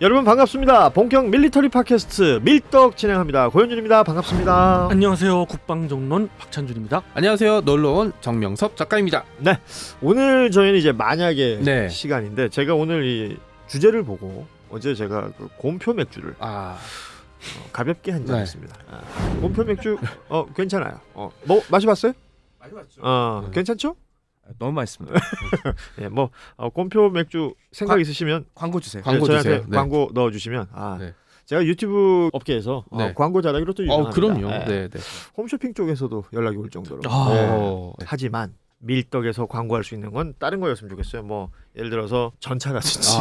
여러분 반갑습니다. 본격 밀리터리 팟캐스트 밀떡 진행합니다. 고현준입니다. 반갑습니다. 안녕하세요. 국방정론 박찬준입니다. 안녕하세요. 놀러온 정명섭 작가입니다. 네, 오늘 저희는 이제 만약에 네. 시간인데 제가 오늘 이 주제를 보고 어제 제가 그 곰표 맥주를 가볍게 한 잔 네. 했습니다. 곰표 맥주 괜찮아요. 뭐 마셔봤어요? 많이 봤죠. 괜찮죠? 너무 맛있습니다. 네, 곰표 맥주 생각 있으시면 광고 주세요. 광고 저희한테 주세요. 네. 광고 넣어주시면 네. 제가 유튜브 업계에서 네. 광고 잘하기로 또 유명합니다. 그럼요. 네. 네. 홈쇼핑 쪽에서도 연락이 올 정도로. 네. 하지만 밀떡에서 광고할 수 있는 건 다른 거였으면 좋겠어요. 뭐 예를 들어서 전차라든지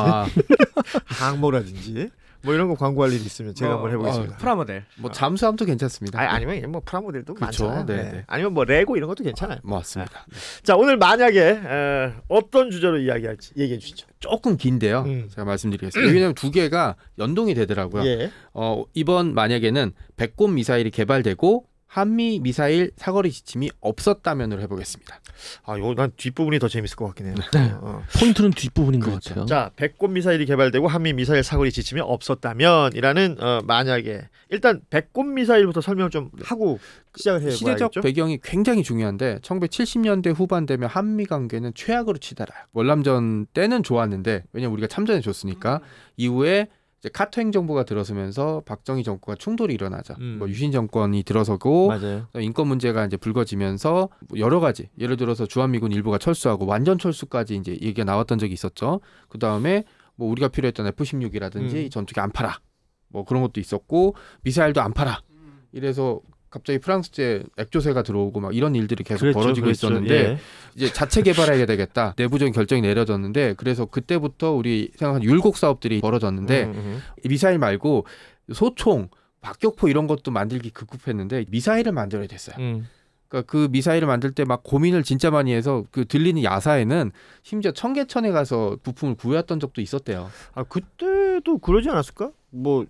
항모라든지 뭐 이런 거 광고할 일이 있으면 제가 한번 해보겠습니다. 프라모델. 뭐 잠수함도 괜찮습니다. 아니면 뭐 프라모델도 그쵸. 많잖아요. 네. 아니면 뭐 레고 이런 것도 괜찮아요. 맞습니다. 자, 오늘 만약에 어떤 주제로 이야기할지 얘기해 주시죠. 조금 긴데요. 제가 말씀드리겠습니다. 왜냐하면 두 개가 연동이 되더라고요. 예. 이번 만약에는 백곰 미사일이 개발되고 한미 미사일 사거리 지침이 없었다면으로 해보겠습니다. 난 뒷부분이 더 재밌을 것 같긴 해요. 네. 포인트는 뒷부분인 것 그렇죠. 같아요. 자, 백곰 미사일이 개발되고 한미 미사일 사거리 지침이 없었다면이라는 만약에 일단 백곰 미사일부터 설명을 좀 하고 시작을 해봐야겠죠. 시대적 배경이 굉장히 중요한데 1970년대 후반 되면 한미 관계는 최악으로 치달아요. 월남전 때는 좋았는데 왜냐면 우리가 참전해 줬으니까 이후에 이제 카터 행정부가 들어서면서 박정희 정권과 충돌이 일어나죠. 뭐 유신 정권이 들어서고 맞아요. 인권 문제가 이제 불거지면서 여러 가지 예를 들어서 주한미군 일부가 철수하고 완전 철수까지 이제 얘기가 나왔던 적이 있었죠. 그 다음에 뭐 우리가 필요했던 F-16이라든지 전투기 안 팔아 뭐 그런 것도 있었고 미사일도 안 팔아 이래서 갑자기 프랑스제 액조세가 들어오고 막 이런 일들이 계속 벌어지고 있었는데 예. 이제 자체 개발해야 되겠다 내부적인 결정이 내려졌는데 그래서 그때부터 우리 생각한 율곡 사업들이 벌어졌는데 미사일 말고 소총, 박격포 이런 것도 만들기 급급했는데 미사일을 만들어야 됐어요. 그러니까 그 미사일을 만들 때 막 고민을 진짜 많이 해서 그 들리는 야사에는 심지어 청계천에 가서 부품을 구해왔던 적도 있었대요. 그때도 그러지 않았을까? 뭐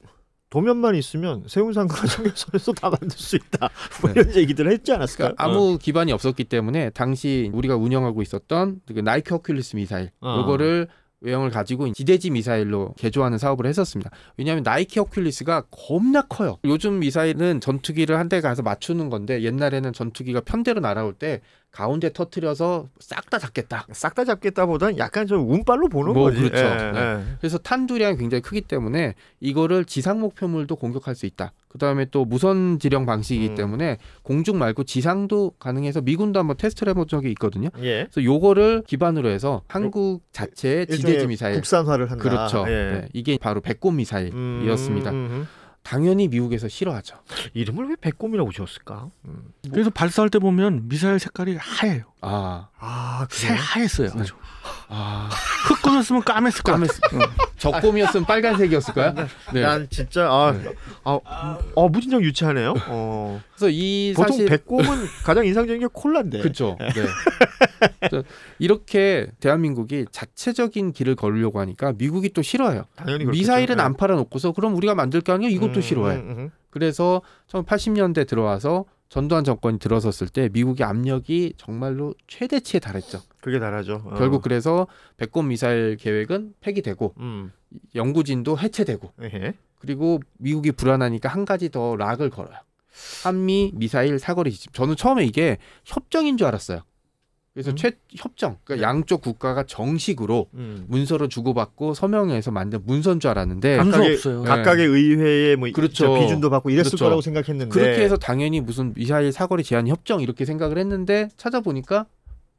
도면만 있으면 세운상과 청계천에서 다 만들 수 있다. 뭐 이런 얘기들을 했지 않았을까? 그러니까 아무 기반이 없었기 때문에 당시 우리가 운영하고 있었던 그 나이키 허큘리스 미사일 요거를 외형을 가지고 지대지 미사일로 개조하는 사업을 했었습니다. 왜냐하면 나이키 허큘리스가 겁나 커요. 요즘 미사일은 전투기를 한 대 가서 맞추는 건데 옛날에는 전투기가 편대로 날아올 때 가운데 터트려서 싹 다 잡겠다. 싹 다 잡겠다보다는 약간 좀 운빨로 보는 뭐 거지. 그렇죠. 예. 그래서 탄두량이 굉장히 크기 때문에 이거를 지상 목표물도 공격할 수 있다. 그다음에 또 무선 지령 방식이기 때문에 공중 말고 지상도 가능해서 미군도 한번 테스트를 해본 적이 있거든요. 예. 그래서 요거를 기반으로 해서 한국 자체의 지대지 미사일 국산화를 한다. 그렇죠. 예. 네, 이게 바로 백곰 미사일이었습니다. 당연히 미국에서 싫어하죠. 이름을 왜 백곰이라고 지었을까? 그래서 발사할 때 보면 미사일 색깔이 하얘요. 새 하였어요. 아주. 흙곰이었으면 까맸을 것 같아요. 적곰이었으면 빨간색이었을까요? 네. 난 진짜 무진장 유치하네요. 그래서 이 보통 사실 백곰은 가장 인상적인 게 콜라인데. 그렇죠. 네. 이렇게 대한민국이 자체적인 길을 걸으려고 하니까 미국이 또 싫어해요. 당연히 그렇겠죠. 미사일은 안 팔아놓고서 그럼 우리가 만들 게 아니야? 이것도 싫어해. 그래서 1980년대 들어와서 전두환 정권이 들어섰을 때 미국의 압력이 정말로 최대치에 달했죠. 그게 달하죠. 결국 그래서 백곰 미사일 계획은 폐기되고 연구진도 해체되고 그리고 미국이 불안하니까 한 가지 더 락을 걸어요. 한미 미사일 사거리 지침. 저는 처음에 이게 협정인 줄 알았어요. 그래서 협정, 그러니까 양쪽 국가가 정식으로 문서를 주고받고 서명해서 만든 문서인 줄 알았는데 없어요. 각각의 의회에 뭐 그렇죠. 비준도 받고 이랬을 그렇죠. 거라고 생각했는데 그렇게 해서 당연히 무슨 미사일 사거리 제한 협정 이렇게 생각을 했는데 찾아보니까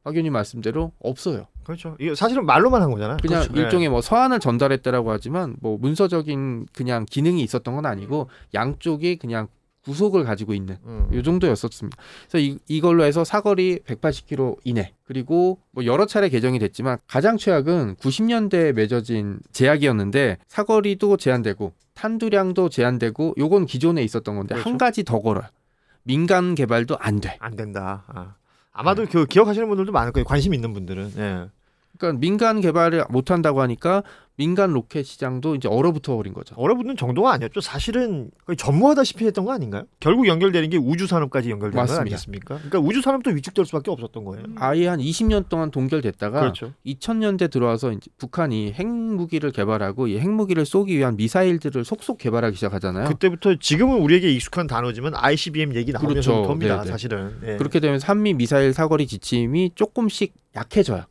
박 의원님 말씀대로 없어요. 그렇죠. 이게 사실은 말로만 한 거잖아요. 그냥 그렇죠. 일종의 뭐 서한을 전달했다라고 하지만 뭐 문서적인 그냥 기능이 있었던 건 아니고 양쪽이 그냥 구속을 가지고 있는 이 정도였었습니다. 그래서 이걸로 해서 사거리 180km 이내 그리고 뭐 여러 차례 개정이 됐지만 가장 최악은 90년대에 맺어진 제약이었는데 사거리도 제한되고 탄두량도 제한되고 요건 기존에 있었던 건데 그렇죠. 한 가지 더 걸어요. 민간 개발도 안 돼. 안 된다. 아마도 기억하시는 분들도 많을 거예요. 관심 있는 분들은. 예. 그러니까 민간 개발을 못 한다고 하니까 민간 로켓 시장도 이제 얼어붙어 버린 거죠. 얼어붙는 정도가 아니었죠. 사실은 거의 전무하다시피 했던 거 아닌가요? 결국 연결되는 게 우주 산업까지 연결되는 거 아니었습니까? 그러니까 우주 산업도 위축될 수밖에 없었던 거예요. 아예 한 20년 동안 동결됐다가 그렇죠. 2000년대 들어와서 이제 북한이 핵무기를 개발하고 이 핵무기를 쏘기 위한 미사일들을 속속 개발하기 시작하잖아요. 그때부터 지금은 우리에게 익숙한 단어지만 ICBM 얘기 나오면서부터입니다. 그렇죠. 사실은. 예. 그렇게 되면 한미 미사일 사거리 지침이 조금씩 약해져요.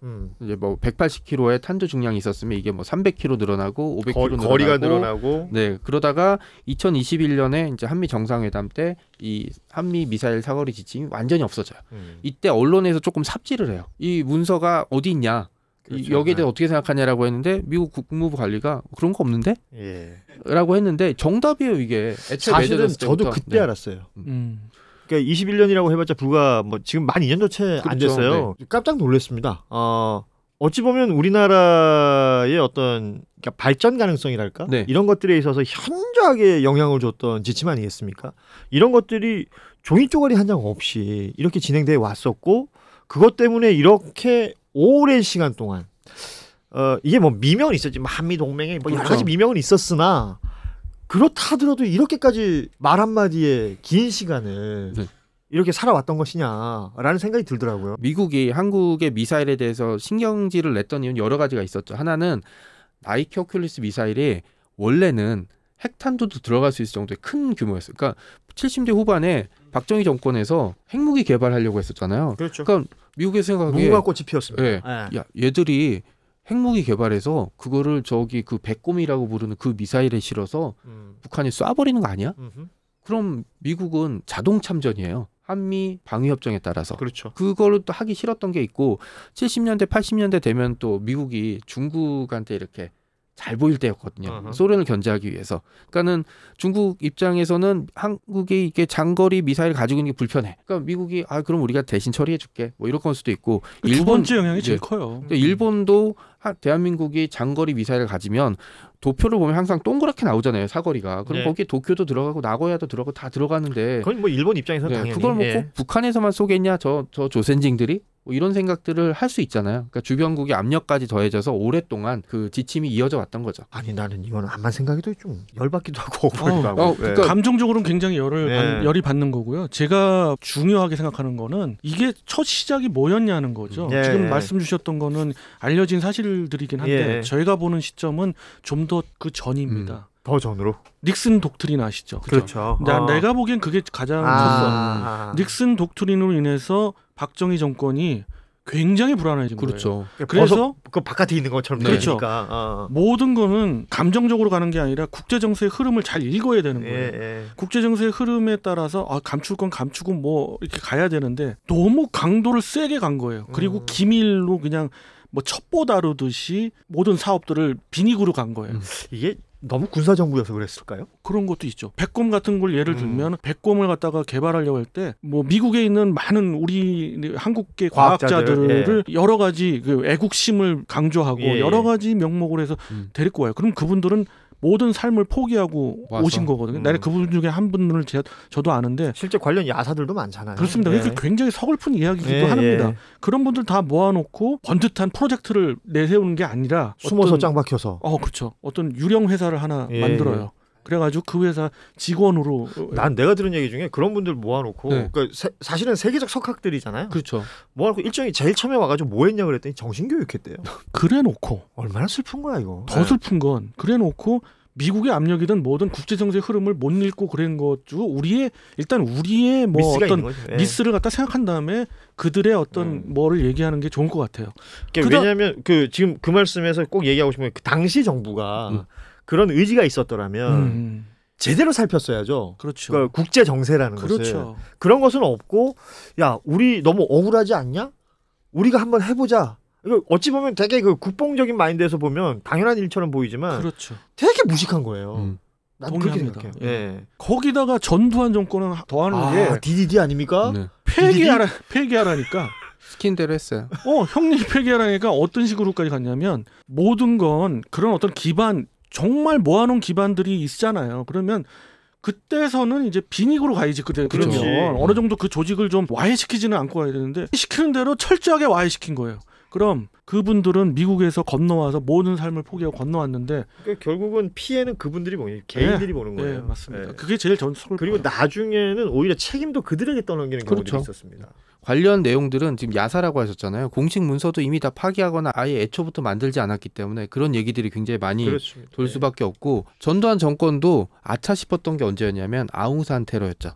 이제 뭐 180km의 탄두 중량이 있었으면 이게 뭐 300km 늘어나고 500km 거리가 늘어나고. 네, 그러다가 2021년에 이제 한미 정상회담 때 이 한미 미사일 사거리 지침이 완전히 없어져요. 이때 언론에서 조금 삽질을 해요. 이 문서가 어디 있냐? 그렇죠. 여기에 대해 어떻게 생각하냐라고 했는데 미국 국무부 관리가 그런 거 없는데? 예. 라고 했는데 정답이에요 이게. 사실은 저도 그때 네. 알았어요. 그러니까 21년이라고 해봤자 불과 뭐 지금 만 2년도 채 안 그렇죠. 됐어요. 네. 깜짝 놀랐습니다. 어찌 보면 우리나라의 어떤 그러니까 발전 가능성이랄까 네. 이런 것들에 있어서 현저하게 영향을 줬던 지침 아니겠습니까? 이런 것들이 종이 쪼가리 한 장 없이 이렇게 진행돼 왔었고 그것 때문에 이렇게 오랜 시간 동안 이게 뭐 미명은 있었지 한미 동맹에 뭐 여러 가지 미명은 있었으나 그렇다 하더라도 이렇게까지 말 한마디에 긴 시간을 네. 이렇게 살아왔던 것이냐라는 생각이 들더라고요. 미국이 한국의 미사일에 대해서 신경질을 냈던 이유는 여러 가지가 있었죠. 하나는 나이키 허큘리스 미사일이 원래는 핵탄두도 들어갈 수 있을 정도의 큰 규모였어요. 그러니까 70대 후반에 박정희 정권에서 핵무기 개발하려고 했었잖아요. 그렇죠. 그러니까 미국의 생각에 무궁화 꽃이 피었습니다. 네. 야, 얘들이 핵무기 개발해서 그거를 저기 그 백곰이라고 부르는 그 미사일에 실어서 북한이 쏴버리는 거 아니야? 그럼 미국은 자동 참전이에요. 한미 방위협정에 따라서. 그렇죠. 그걸 또 하기 싫었던 게 있고 70년대 80년대 되면 또 미국이 중국한테 이렇게 잘 보일 때였거든요. 소련을 견제하기 위해서. 그러니까는 중국 입장에서는 한국이 이게 장거리 미사일 가지고 있는 게 불편해. 그러니까 미국이 그럼 우리가 대신 처리해줄게. 뭐 이럴 걸 수도 있고. 두 번째 영향이 제일 커요. 일본도 대한민국이 장거리 미사일을 가지면 도표를 보면 항상 동그랗게 나오잖아요. 사거리가. 그럼 네. 거기에 도쿄도 들어가고 나고야도 들어가고 다 들어가는데. 그건 뭐 일본 입장에서는 당연히. 그걸 뭐 꼭 북한에서만 쏘겠냐? 저 조센징들이? 뭐 이런 생각들을 할 수 있잖아요. 그러니까 주변국의 압력까지 더해져서 오랫동안 그 지침이 이어져 왔던 거죠. 아니 나는 이거는 암만 생각해도 좀 열받기도 하고 억울하기도 하고. 그러니까 감정적으로는 굉장히 열이 받는 거고요. 제가 중요하게 생각하는 거는 이게 첫 시작이 뭐였냐는 거죠. 지금 말씀 주셨던 거는 알려진 사실들이긴 한데 저희가 보는 시점은 좀 더 그 전입니다. 더 전으로? 닉슨 독트린 아시죠? 그렇죠. 내가 보기엔 그게 가장 컸어. 닉슨 독트린으로 인해서 박정희 정권이 굉장히 불안해진 그렇죠. 거예요. 그래서 그 바깥에 있는 것처럼 그렇죠. 되니까. 모든 거는 감정적으로 가는 게 아니라 국제 정세의 흐름을 잘 읽어야 되는 거예요. 국제 정세의 흐름에 따라서 감출 건 감추고 뭐 이렇게 가야 되는데 너무 강도를 세게 간 거예요. 그리고 기밀로 그냥 뭐 첩보 다루듯이 모든 사업들을 빈익으로 간 거예요. 이게 너무 군사정부여서 그랬을까요? 그런 것도 있죠. 백곰 같은 걸 예를 들면 백곰을 갖다가 개발하려고 할 때 뭐 미국에 있는 많은 우리 한국계 과학자들을 여러 가지 그 애국심을 강조하고 여러 가지 명목을 해서 데리고 와요. 그럼 그분들은 모든 삶을 포기하고 와서. 오신 거거든요. 나는 그분 중에 한 분을 저도 아는데 실제 관련 야사들도 많잖아요. 그렇습니다. 그러니까 굉장히 서글픈 이야기이기도 합니다. 그런 분들 다 모아놓고 번듯한 프로젝트를 내세우는 게 아니라 숨어서 짱 박혀서. 그렇죠. 어떤 유령 회사를 하나 만들어요. 그래가지고 그 회사 직원으로. 난 내가 들은 얘기 중에 그런 분들 모아놓고 그러니까 사실은 세계적 석학들이잖아요. 그렇죠. 모아놓고 일정이 제일 처음에 와가지고 뭐 했냐 그랬더니 정신교육했대요. 그래놓고 얼마나 슬픈 거야 이거. 더 슬픈 건 그래놓고 미국의 압력이든 뭐든 국제정세 흐름을 못 읽고 그런 것도 우리의 뭐 어떤 미스를 갖다 생각한 다음에 그들의 어떤 뭐를 얘기하는 게 좋을 것 같아요. 그러니까 왜냐하면 그 지금 그 말씀에서 꼭 얘기하고 싶은 게 그 당시 정부가 그런 의지가 있었더라면 제대로 살폈어야죠. 그렇죠. 그러니까 국제 정세라는 것을. 그런 것은 없고 야 우리 너무 억울하지 않냐? 우리가 한번 해보자. 이거 어찌 보면 되게 그 국뽕적인 마인드에서 보면 당연한 일처럼 보이지만 되게 무식한 거예요. 난 그렇게 생각해요. 거기다가 전두환 정권은 더하는 게 DDD 아닙니까? 폐기하라니까. 시킨 대로 했어요. 형님 폐기하라니까 어떤 식으로까지 갔냐면 모든 건 그런 어떤 기반 정말 모아놓은 기반들이 있잖아요. 그러면 그때서는 이제 빈익으로 가야지. 그러면 어느 정도 그 조직을 좀 와해시키지는 않고 가야 되는데 시키는 대로 철저하게 와해시킨 거예요. 그럼 그분들은 미국에서 건너와서 모든 삶을 포기하고 건너왔는데 그러니까 결국은 피해는 그분들이 보는 개인들이 보는 거예요. 네, 맞습니다. 네. 그게 제일 슬퍼요. 그리고 나중에는 오히려 책임도 그들에게 떠넘기는 경우들이 그렇죠. 있었습니다. 관련 내용들은 지금 야사라고 하셨잖아요. 공식 문서도 이미 다 파기하거나 아예 애초부터 만들지 않았기 때문에 그런 얘기들이 굉장히 많이 그렇습니다. 돌 수밖에 없고 전두환 정권도 아차 싶었던 게 언제였냐면 아웅산 테러였죠.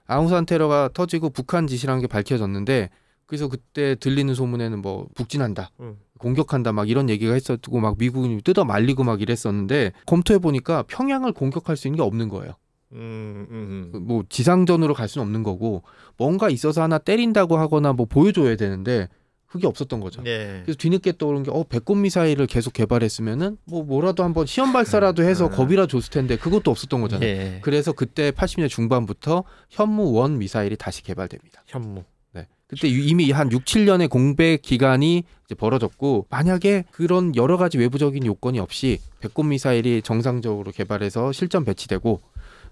아웅산 테러가 터지고 북한 짓이라는 게 밝혀졌는데 그래서 그때 들리는 소문에는 뭐 북진한다. 공격한다 막 이런 얘기가 했었고 막 미국이 뜯어 말리고 막 이랬었는데 검토해 보니까 평양을 공격할 수 있는 게 없는 거예요. 뭐 지상전으로 갈 수는 없는 거고 뭔가 있어서 하나 때린다고 하거나 뭐 보여줘야 되는데 그게 없었던 거죠. 네. 그래서 뒤늦게 떠오른 게 배꼽 미사일을 계속 개발했으면은 뭐라도 한번 시험 발사라도 해서 겁이라 줬을 텐데 그것도 없었던 거잖아요. 네. 그래서 그때 80년대 중반부터 현무-1 미사일이 다시 개발됩니다. 현무. 네. 그때 이미 한 6, 7년의 공백 기간이 이제 벌어졌고 만약에 그런 여러 가지 외부적인 요건이 없이 배꼽 미사일이 정상적으로 개발해서 실전 배치되고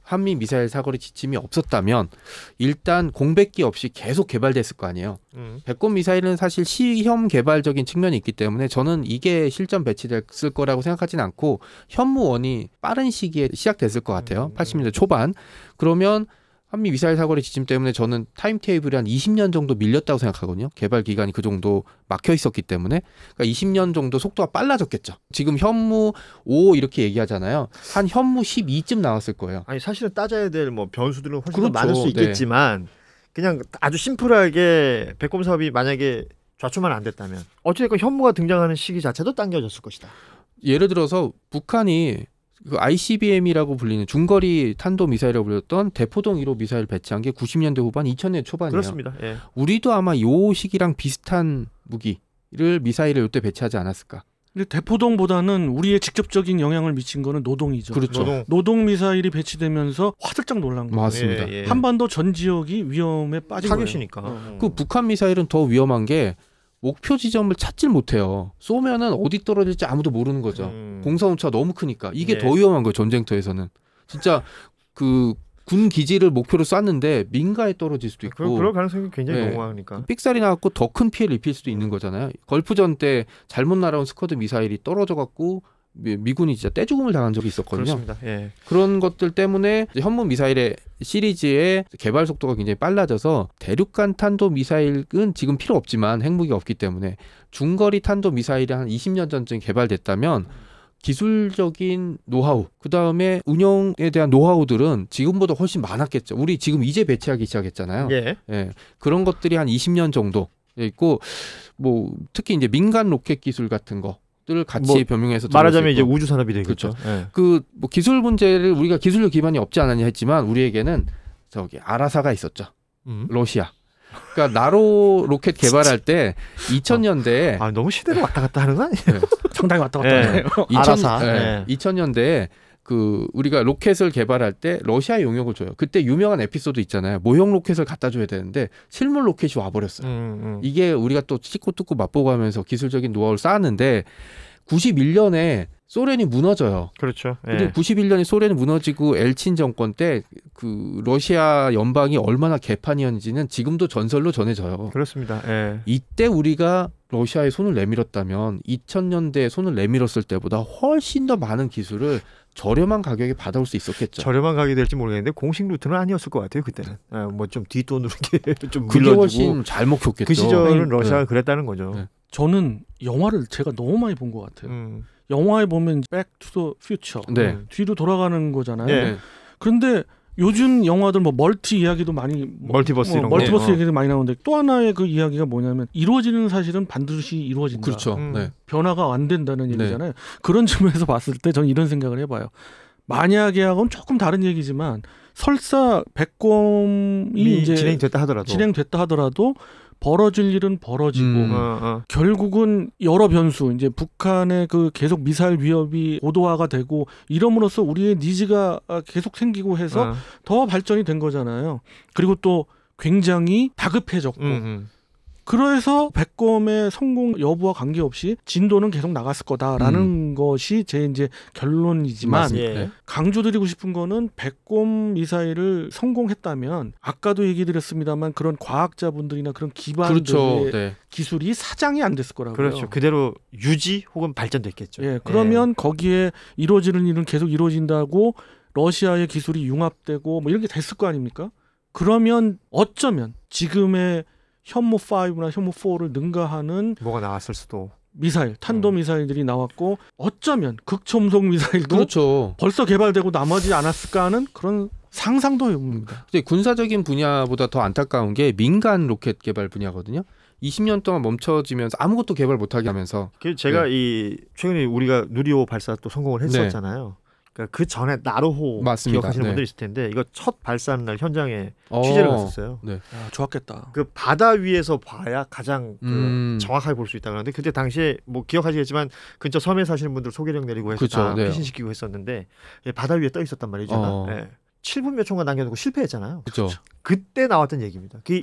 한미 미사일 사거리 지침이 없었다면 일단 공백기 없이 계속 개발됐을 거 아니에요. 배꼽 미사일은 사실 시험 개발적인 측면이 있기 때문에 저는 이게 실전 배치됐을 거라고 생각하진 않고 현무-1이 빠른 시기에 시작됐을 것 같아요. 80년대 초반. 그러면 한미 미사일 사거리 지침 때문에 저는 타임 테이블이 한 20년 정도 밀렸다고 생각하거든요. 개발 기간이 그 정도 막혀 있었기 때문에. 그러니까 20년 정도 속도가 빨라졌겠죠. 지금 현무 5 이렇게 얘기하잖아요. 한 현무 12쯤 나왔을 거예요. 아니 사실은 따져야 될 뭐 변수들은 훨씬 그렇죠. 더 많을 수 있겠지만 그냥 아주 심플하게 배꼽 사업이 만약에 좌초만 안 됐다면 어쨌든 현무가 등장하는 시기 자체도 당겨졌을 것이다. 예를 들어서 북한이 그 ICBM이라고 불리는 중거리 탄도 미사일이라고 불렸던 대포동 1호 미사일 배치한 게 90년대 후반, 2000년대 초반이에요. 그렇습니다. 예. 우리도 아마 이 시기랑 비슷한 무기를 미사일을 이때 배치하지 않았을까. 근데 대포동보다는 우리의 직접적인 영향을 미친 거는 노동이죠. 그렇죠. 노동 미사일이 배치되면서 화들짝 놀란 거예요. 맞습니다. 예, 예. 한반도 전 지역이 위험에 빠진 타겟이니까. 거예요. 그 북한 미사일은 더 위험한 게 목표 지점을 찾질 못해요. 쏘면은 어디 떨어질지 아무도 모르는 거죠. 공사원차 너무 크니까 이게 예. 더 위험한 거예요. 전쟁터에서는 진짜 그 군 기지를 목표로 쐈는데 민가에 떨어질 수도 있고 그럴 가능성이 굉장히 네. 농후하니까. 삑살이 나갖고 더 큰 피해를 입힐 수도 있는 거잖아요. 걸프전 때 잘못 날아온 스쿼드 미사일이 떨어져갖고 미군이 진짜 떼죽음을 당한 적이 있었거든요. 그렇습니다. 예. 그런 것들 때문에 현무 미사일의 시리즈의 개발 속도가 굉장히 빨라져서 대륙간 탄도 미사일은 지금 필요 없지만 핵무기가 없기 때문에 중거리 탄도 미사일이 한 20년 전쯤 개발됐다면 기술적인 노하우, 그 다음에 운영에 대한 노하우들은 지금보다 훨씬 많았겠죠. 우리 지금 이제 배치하기 시작했잖아요. 예. 예, 그런 것들이 한 20년 정도 있고, 뭐 특히 이제 민간 로켓 기술 같은 것들을 같이 뭐 병용해서 말하자면 이제 우주 산업이 되겠죠. 그렇죠. 예. 그 뭐 기술 문제를 우리가 기술력 기반이 없지 않았냐 했지만 우리에게는 저기 아라사가 있었죠. 러시아. 그러니까 나로 로켓 개발할 때 2000년대에 아 너무 시대를 왔다 갔다 하는 거 아니에요? 상당히 왔다 갔다 예. 하네요. 아라사. 2000년대에 그 우리가 로켓을 개발할 때 러시아 용역을 줘요. 그때 유명한 에피소드 있잖아요. 모형 로켓을 갖다 줘야 되는데 실물 로켓이 와버렸어요. 이게 우리가 또 씻고 뜯고 맛보고 하면서 기술적인 노하우를 쌓았는데 91년에 소련이 무너져요. 그렇죠. 예. 그리고 91년에 소련이 무너지고 엘친 정권 때 그 러시아 연방이 얼마나 개판이었는지는 지금도 전설로 전해져요. 그렇습니다. 예. 이때 우리가 러시아에 손을 내밀었다면 2000년대에 손을 내밀었을 때보다 훨씬 더 많은 기술을 저렴한 가격에 받아올 수 있었겠죠. 저렴한 가격이 될지 모르겠는데 공식 루트는 아니었을 것 같아요 그때는. 뭐 좀 뒷돈으로 이렇게 좀 그게 밀어주고. 훨씬 잘 먹혔겠죠. 그 시절은 네. 러시아가 그랬다는 거죠. 네. 저는 영화를 제가 너무 많이 본 것 같아요. 영화에 보면 백 투 더 퓨처 네. 뒤로 돌아가는 거잖아요. 네. 그런데 요즘 영화들 뭐 멀티 이야기도 많이 멀티버스 이런 거. 멀티버스 네. 얘기도 많이 나오는데 또 하나의 그 이야기가 뭐냐면 이루어지는 사실은 반드시 이루어진다. 그렇죠. 네. 변화가 안 된다는 얘기잖아요. 그런 측면에서 봤을 때 저는 이런 생각을 해봐요. 만약에하고는 조금 다른 얘기지만 설사 백곰이 이제 진행됐다 하더라도 벌어질 일은 벌어지고 결국은 여러 변수 이제 북한의 그 계속 미사일 위협이 고도화가 되고 이럼으로써 우리의 니즈가 계속 생기고 해서 더 발전이 된 거잖아요. 그리고 또 굉장히 다급해졌고 그래서 백검의 성공 여부와 관계없이 진도는 계속 나갔을 거다라는 것이 제 이제 결론이지만 예. 강조드리고 싶은 거는 백검 미사일을 성공했다면 아까도 얘기 드렸습니다만 그런 과학자분들이나 그런 기반들의 그렇죠. 네. 기술이 사장이 안 됐을 거라고요. 그렇죠. 그대로 유지 혹은 발전됐겠죠. 예, 그러면 거기에 이루어지는 일은 계속 이루어진다고 러시아의 기술이 융합되고 뭐 이런 게 됐을 거 아닙니까? 그러면 어쩌면 지금의 현무 5나 현무 4를 능가하는 뭐가 나왔을 수도. 미사일, 탄도 미사일들이 나왔고 어쩌면 극초음속 미사일도 그렇죠. 벌써 개발되고 남아지 않았을까 하는 그런 상상도 해봅니다. 근데 군사적인 분야보다 더 안타까운 게 민간 로켓 개발 분야거든요. 20년 동안 멈춰지면서 아무것도 개발 못하게 하면서. 그 제가 이 최근에 우리가 누리호 발사 또 성공을 했었잖아요. 그러니까 그 전에 나로호 맞습니다. 기억하시는 네. 분들 있을 텐데 이거 첫 발사하는 날 현장에 취재를 갔었어요. 네. 야, 좋았겠다. 그 바다 위에서 봐야 가장 그 음. 정확하게 볼 수 있다 그러는데 그때 당시에 뭐 기억하시겠지만 근처 섬에 사시는 분들 소개령 내리고 해서 그쵸, 다 네. 피신시키고 했었는데 바다 위에 떠 있었단 말이죠. 어. 예. 7분 몇 초간 남겨놓고 실패했잖아요. 그렇죠. 그때 나왔던 얘기입니다. 그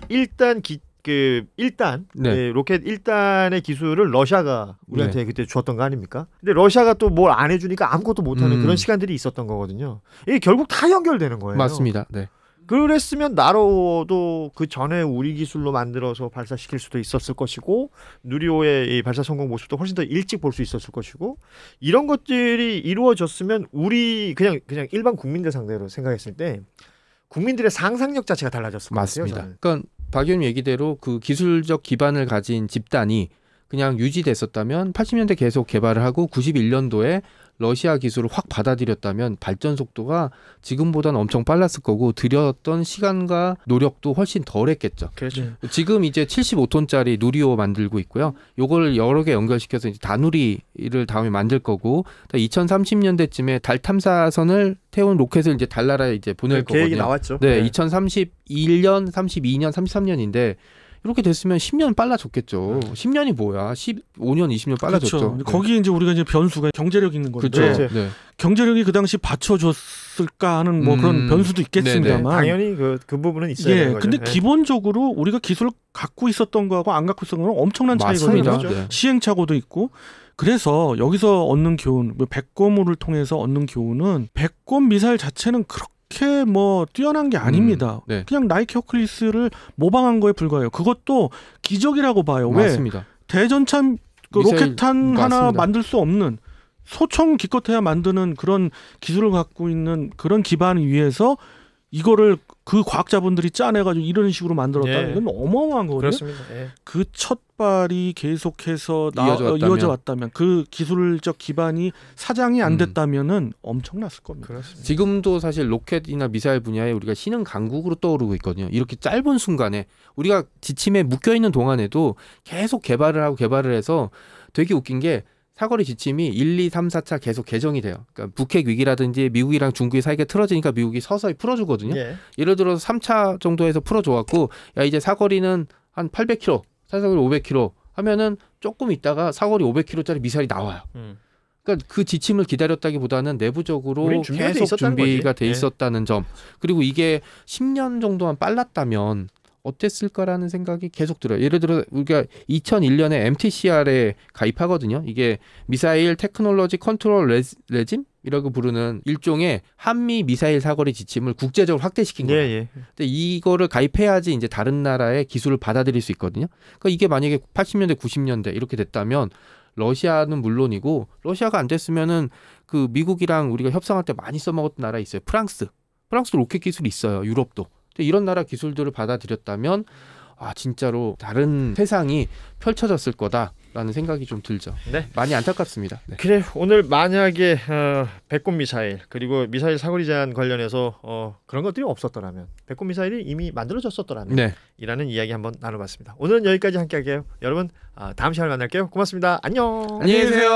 1단 네. 로켓 1단의 기술을 러시아가 우리한테 그때 주었던 거 아닙니까? 근데 러시아가 또 뭘 안 해주니까 아무것도 못하는 그런 시간들이 있었던 거거든요. 이게 결국 다 연결되는 거예요. 맞습니다. 네. 그랬으면 나로도 그 전에 우리 기술로 만들어서 발사시킬 수도 있었을 것이고 누리호의 이 발사 성공 모습도 훨씬 더 일찍 볼 수 있었을 것이고 이런 것들이 이루어졌으면 우리 그냥 일반 국민들 상대로 생각했을 때 국민들의 상상력 자체가 달라졌을 것 맞습니다. 같아요. 저는. 그러니까 박 의원님 얘기대로 그 기술적 기반을 가진 집단이 그냥 유지됐었다면 80년대 계속 개발을 하고 91년도에 러시아 기술을 확 받아들였다면 발전 속도가 지금보다는 엄청 빨랐을 거고 들였던 시간과 노력도 훨씬 덜했겠죠. 그렇죠. 네. 지금 이제 75톤짜리 누리호 만들고 있고요. 요걸 여러 개 연결시켜서 이제 다누리를 다음에 만들 거고 2030년대쯤에 달 탐사선을 태운 로켓을 이제 달나라에 이제 보낼 거거든요. 계획이 나왔죠. 네, 2031년, 32년, 33년인데 이렇게 됐으면 10년 빨라졌겠죠. 10년이 뭐야? 15년, 20년 빨라졌죠. 그렇죠. 네. 거기 이제 우리가 이제 변수가 경제력 있는 건데 그렇죠. 네. 네. 경제력이 그 당시 받쳐줬을까 하는 뭐 그런 변수도 있겠습니다만 당연히 그 부분은 있어야 되는 거죠. 근데 네. 기본적으로 우리가 기술을 갖고 있었던 거하고 안 갖고 있었던 거는 엄청난 차이거든요. 맞습니다. 네. 시행착오도 있고. 그래서 여기서 얻는 교훈, 백곰호를 통해서 얻는 교훈은 백곰 미사일 자체는 그렇게 뭐 뛰어난 게 아닙니다. 네. 그냥 나이키 허클리스를 모방한 거에 불과해요. 그것도 기적이라고 봐요. 왜? 맞습니다. 대전차 그 미사일, 로켓탄 하나 맞습니다. 만들 수 없는 소총 기껏해야 만드는 그런 기술을 갖고 있는 그런 기반 위에서 이거를 그 과학자분들이 짜내가지고 이런 식으로 만들었다는 예. 이건 어마어마한 거거든요. 그렇습니다. 예. 그 첫 발이 계속해서 이어져 왔다면 그 기술적 기반이 사장이 안 됐다면은 엄청났을 겁니다. 그렇습니다. 지금도 사실 로켓이나 미사일 분야에 우리가 신흥 강국으로 떠오르고 있거든요. 이렇게 짧은 순간에 우리가 지침에 묶여 있는 동안에도 계속 개발을 해서 되게 웃긴 게 사거리 지침이 1, 2, 3, 4차 계속 개정이 돼요. 그러니까 북핵 위기라든지 미국이랑 중국이 사이가 틀어지니까 미국이 서서히 풀어주거든요. 예. 예를 들어서 3차 정도에서 풀어줘갖고 야 이제 사거리는 한 800km, 사거리 500km 하면은 조금 있다가 사거리 500km짜리 미사일이 나와요. 그러니까 그 지침을 기다렸다기보다는 내부적으로 우린 준비가 돼 계속 있었다는 준비가 거지. 돼 예. 있었다는 점. 그리고 이게 10년 정도만 빨랐다면 어땠을까라는 생각이 계속 들어요. 예를 들어 우리가 2001년에 MTCR에 가입하거든요. 이게 미사일 테크놀로지 컨트롤 레짐이라고 부르는 일종의 한미 미사일 사거리 지침을 국제적으로 확대시킨 거예요. 예. 근데 이거를 가입해야지 이제 다른 나라의 기술을 받아들일 수 있거든요. 그러니까 이게 만약에 80년대, 90년대 이렇게 됐다면 러시아는 물론이고 러시아가 안 됐으면은 그 미국이랑 우리가 협상할 때 많이 써먹었던 나라 있어요. 프랑스도 로켓 기술이 있어요. 유럽도. 근데 이런 나라 기술들을 받아들였다면 아 진짜로 다른 세상이 펼쳐졌을 거다라는 생각이 좀 들죠. 네. 많이 안타깝습니다. 네. 그래 오늘 만약에 백곰 미사일 그리고 미사일 사거리 제한 관련해서 그런 것들이 없었더라면 백곰 미사일이 이미 만들어졌었더라면 네. 이라는 이야기 한번 나눠봤습니다. 오늘은 여기까지 함께할게요. 여러분 다음 시간에 만날게요. 고맙습니다. 안녕. 안녕히 계세요.